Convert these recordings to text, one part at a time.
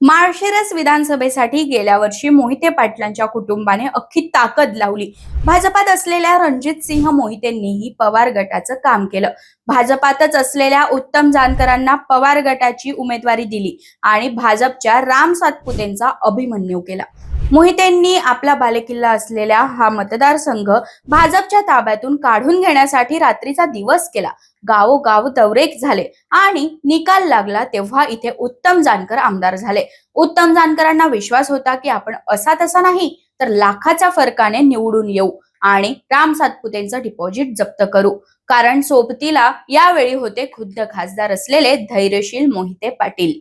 माळशिरस विधानसभेसाठी गेल्या वर्षी मोहिते पाटलांच्या कुटुंबाने अख्खी ताकद लावली. भाजपात असलेल्या रणजित सिंह मोहितेंनीही पवार गटाचं काम केलं. भाजपातच असलेल्या उत्तम जानकरांना पवार गटाची उमेदवारी दिली आणि भाजपच्या राम सातपुतेंचा अभिमन्यू केला. मोहितेंनी आपला बालेकिल्ला असलेला हा मतदारसंघ भाजपच्या ताब्यातून काढून घेण्यासाठी रात्रीचा दिवस केला. गावोगाव दौरे झाले आणि निकाल लागला तेव्हा इथे उत्तम जानकर आमदार झाले. उत्तम जानकरांना विश्वास होता की आपण असा तसा नाही तर लाखाच्या फरकाने निवडून येऊ आणि राम सातपुतेंचं डिपॉझिट जप्त करू. कारण सोबतीला यावेळी होते खुद्द खासदार असलेले धैर्यशील मोहिते पाटील.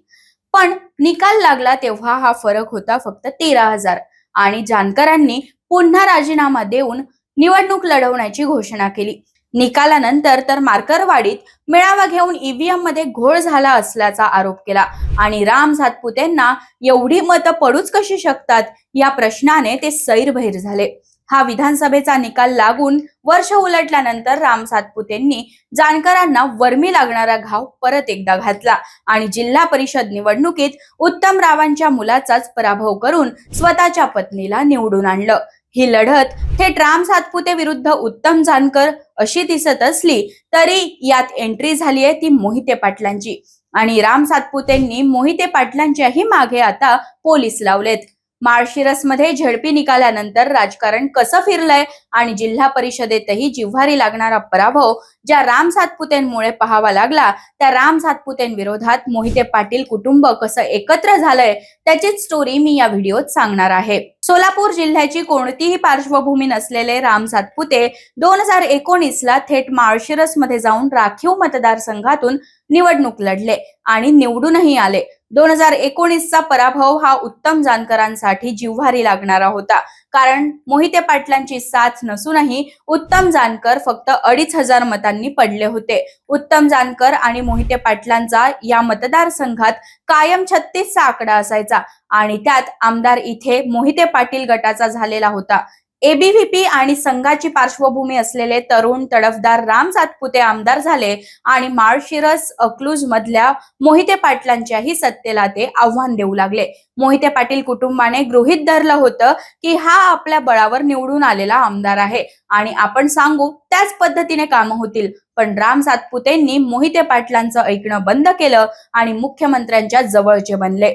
पण निकाल लागला तेव्हा हा फरक होता फक्त 13,000 आणि जानकरांनी पुन्हा राजीनामा देऊन निवडणूक लढवण्याची घोषणा केली. निकालानंतर तर मार्करवाडीत मेळावा घेऊन ईव्हीएम मध्ये घोळ झाला असल्याचा आरोप केला आणि राम सातपुतेंना एवढी मतं पडूच कशी शकतात या प्रश्नाने ते सैरभैर झाले. हा विधानसभेचा निकाल लागून वर्ष उलटल्यानंतर राम सातपुतेंनी जानकरांना वर्मी लागणारा घाव परत एकदा घातला आणि जिल्हा परिषद निवडणुकीत उत्तम रावांच्या मुलाचाच पराभव करून स्वतःच्या पत्नीला निवडून आणलं. ही लढत थेट राम सातपुते विरुद्ध उत्तम जानकर अशी दिसत असली तरी यात एंट्री झाली आहे ती मोहिते पाटलांची आणि राम सातपुतेंनी मोहिते पाटलांच्याही मागे आता पोलीस लावलेत. माळशिरसमध्ये झडपी निकालानंतर राजकारण कसं फिरलंय आणि जिल्हा परिषदेतही जिव्हारी लागणारा पराभव ज्या राम सातपुतेंमुळे पाहावा लागला त्या राम सातपुतेंविरोधात मोहिते पाटील कुटुंब कसं एकत्र झालंय त्याचीच स्टोरी मी या व्हिडिओत सांगणार आहे. सोलापूर जिल्ह्याची कोणतीही पार्श्वभूमी नसलेले राम सातपुते 2019 ला थेट माळशिरस मध्ये जाऊन राखीव मतदारसंघातून निवडणूक लढले आणि निवडूनही आले. 2019 चा पराभव हा उत्तम जानकरांसाठी जिव्हारी लागणारा होता. कारण मोहिते पाटलांची साथ नसूनही उत्तम जानकर फक्त 2,500 मतांनी पडले होते. उत्तम जानकर आणि मोहिते पाटलांचा या मतदारसंघात कायम 36 चा आकडा असायचा आणि त्यात आमदार इथे मोहिते पाटील गटाचा झालेला होता. एबीव्हीपी आणि संघाची पार्श्वभूमी असलेले तरुण तडफदार राम सातपुते आमदार झाले आणि माळशिरस अकलूज मधल्या मोहिते पाटलांच्याही सत्तेला ते आव्हान देऊ लागले. मोहिते पाटील कुटुंबाने गृहीत धरलं होतं की हा आपल्या बळावर निवडून आलेला आमदार आहे आणि आपण सांगू त्याच पद्धतीने कामं होतील. पण राम सातपुतेंनी मोहिते पाटलांचं ऐकणं बंद केलं आणि मुख्यमंत्र्यांच्या जवळचे बनले.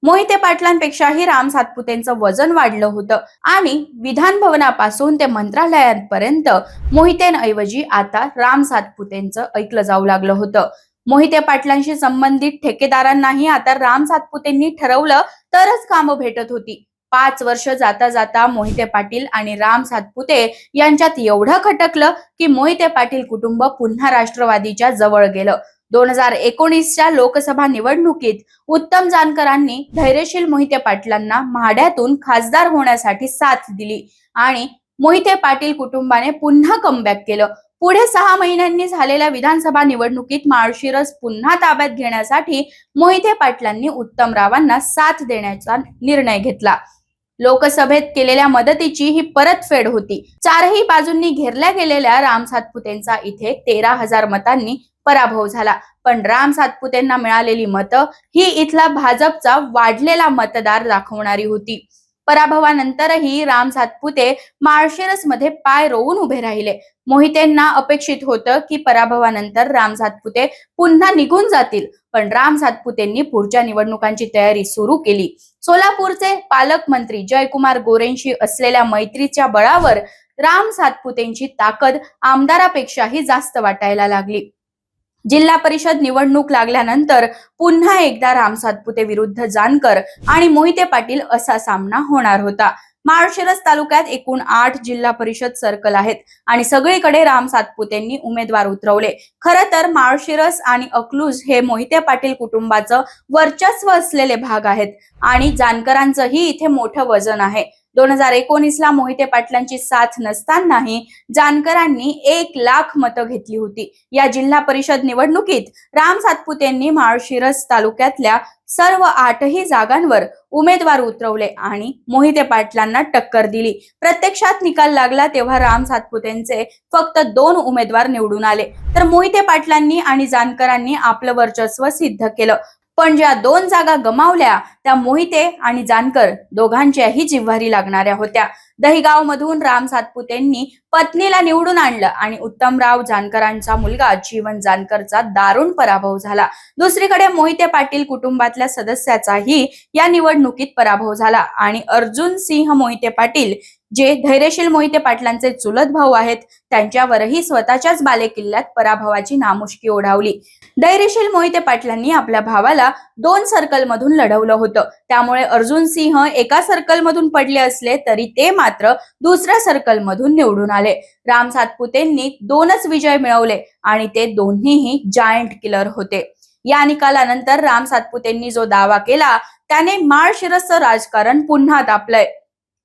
मोहिते पाटलांपेक्षाही राम सातपुतेंचं वजन वाढलं होतं आणि विधान भवनापासून ते मंत्रालयापर्यंत मोहितेंऐवजी आता राम सातपुतेंचं ऐकलं जाऊ लागलं होतं. मोहिते पाटलांशी संबंधित ठेकेदारांनाही आता राम सातपुतेंनी ठरवलं तरच कामं भेटत होती. 5 वर्ष जाता जाता मोहिते पाटील आणि राम सातपुते यांच्यात एवढं खटकलं की मोहिते पाटील कुटुंब पुन्हा राष्ट्रवादीच्या जवळ गेलं. 2019च्या लोकसभा निवडणुकीत उत्तम जानकरांनी धैर्यशील मोहिते पाटलांना म्हाड्यातून खासदार होण्यासाठी साथ दिली आणि मोहिते पाटील कुटुंबाने पुन्हा कमबॅक केलं. पुढे 6 महिन्यांनी झालेल्या विधानसभा निवडणुकीत माळशिरस पुन्हा ताब्यात घेण्यासाठी मोहिते पाटलांनी उत्तम रावांना साथ देण्याचा निर्णय घेतला. लोकसभेत केलेल्या मदतीची ही परतफेड होती. चारही बाजूंनी घेरल्या गेलेल्या राम सातपुतेंचा इथे 13,000 मतांनी पराभव झाला. पण राम सातपुतेंना मिळालेली मतं ही इथला भाजपचा वाढलेला मतदार दाखवणारी होती. पराभवानंतरही राम सातपुते माळशिरस मध्ये पाय रोवून उभे राहिले. मोहितेंना अपेक्षित होतं की पराभवानंतर राम सातपुते पुन्हा निघून जातील, पण राम सातपुतेंनी पुढच्या निवडणुकांची तयारी सुरू केली. सोलापूरचे पालकमंत्री जयकुमार गोरेंशी असलेल्या मैत्रीच्या बळावर राम सातपुतेंची ताकद आमदारापेक्षाही जास्त वाटायला लागली. जिल्हा परिषद निवडणूक लागल्यानंतर पुन्हा एकदा राम सातपुते विरुद्ध जानकर आणि मोहिते पाटील असा सामना होणार होता. माळशिरस तालुक्यात एकूण 8 जिल्हा परिषद सर्कल आहेत आणि सगळीकडे राम सातपुतेंनी उमेदवार उतरवले. खरं तर माळशिरस आणि अकलूज हे मोहिते पाटील कुटुंबाचं वर्चस्व असलेले भाग आहेत आणि जानकरांचंही इथे मोठं वजन आहे. 2019 ला मोहिते पाटलांची साथ नसतानाही जानकरांनी 1,00,000 मतं घेतली होती. या जिल्हा परिषद निवडणुकीत राम सातपुतेंनी माळशिरस तालुक्यातल्या सर्व 8ही जागांवर उमेदवार उतरवले आणि मोहिते पाटलांना टक्कर दिली. प्रत्यक्षात निकाल लागला तेव्हा राम सातपुतेंचे फक्त 2 उमेदवार निवडून आले तर मोहिते पाटलांनी आणि जानकरांनी आपलं वर्चस्व सिद्ध केलं. पण ज्या 2 जागा गमावल्या त्या मोहिते आणि जानकर दोघांच्याही जिव्हारी लागणाऱ्या होत्या. दहिगाव मधून राम सातपुतेंनी पत्नीला निवडून आणलं आणि उत्तमराव जानकरांचा मुलगा जीवन जानकरचा दारुण पराभव झाला. दुसरीकडे मोहिते पाटील कुटुंबातल्या सदस्याचाही या निवडणुकीत पराभव झाला आणि अर्जुन सिंह मोहिते पाटील जे धैर्यशील मोहिते पाटलांचे चुलत भाऊ आहेत त्यांच्यावरही स्वतःच्याच बालेकिल्ल्यात पराभवाची नामुष्की ओढावली. धैर्यशील मोहिते पाटलांनी आपल्या भावाला 2 सर्कल मधून लढवलं होतं. त्यामुळे अर्जुन सिंह एका सर्कल मधून पडले असले तरी ते मात्र दुसऱ्या सर्कल मधून निवडून आले. राम सातपुतेंनी 2च विजय मिळवले आणि ते दोन्हीही जायंट किलर होते. या निकालानंतर राम सातपुतेंनी जो दावा केला त्याने माळशिरसचं राजकारण पुन्हा तापलंय.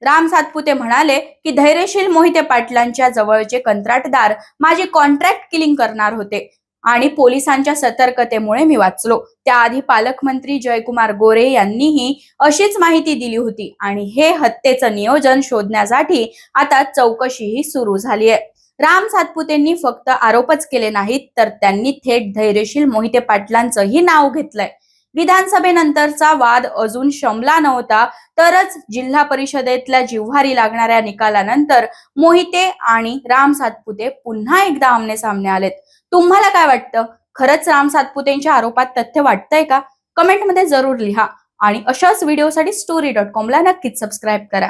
राम सातपुते म्हणाले की धैर्यशील मोहिते पाटलांच्या जवळचे कंत्राटदार माझी कॉन्ट्रॅक्ट किलिंग करणार होते आणि पोलिसांच्या सतर्कतेमुळे मी वाचलो. त्याआधी पालकमंत्री जयकुमार गोरे यांनीही अशीच माहिती दिली होती आणि हे हत्येचं नियोजन शोधण्यासाठी आता चौकशीही सुरू झाली आहे. राम सातपुतेंनी फक्त आरोपच केले नाहीत तर त्यांनी थेट धैर्यशील मोहिते पाटलांचंही नाव घेतलंय. विधानसभेनंतरचा वाद अजून शमला नव्हता तरच जिल्हा परिषदेतल्या जिव्हारी लागणाऱ्या निकालानंतर मोहिते आणि राम सातपुते पुन्हा एकदा आमने सामने आलेत. तुम्हाला काय वाटतं? खरंच राम सातपुतेंच्या आरोपात तथ्य वाटतंय का? कमेंटमध्ये जरूर लिहा आणि अशाच व्हिडिओसाठी story.com ला नक्कीच सबस्क्राईब करा.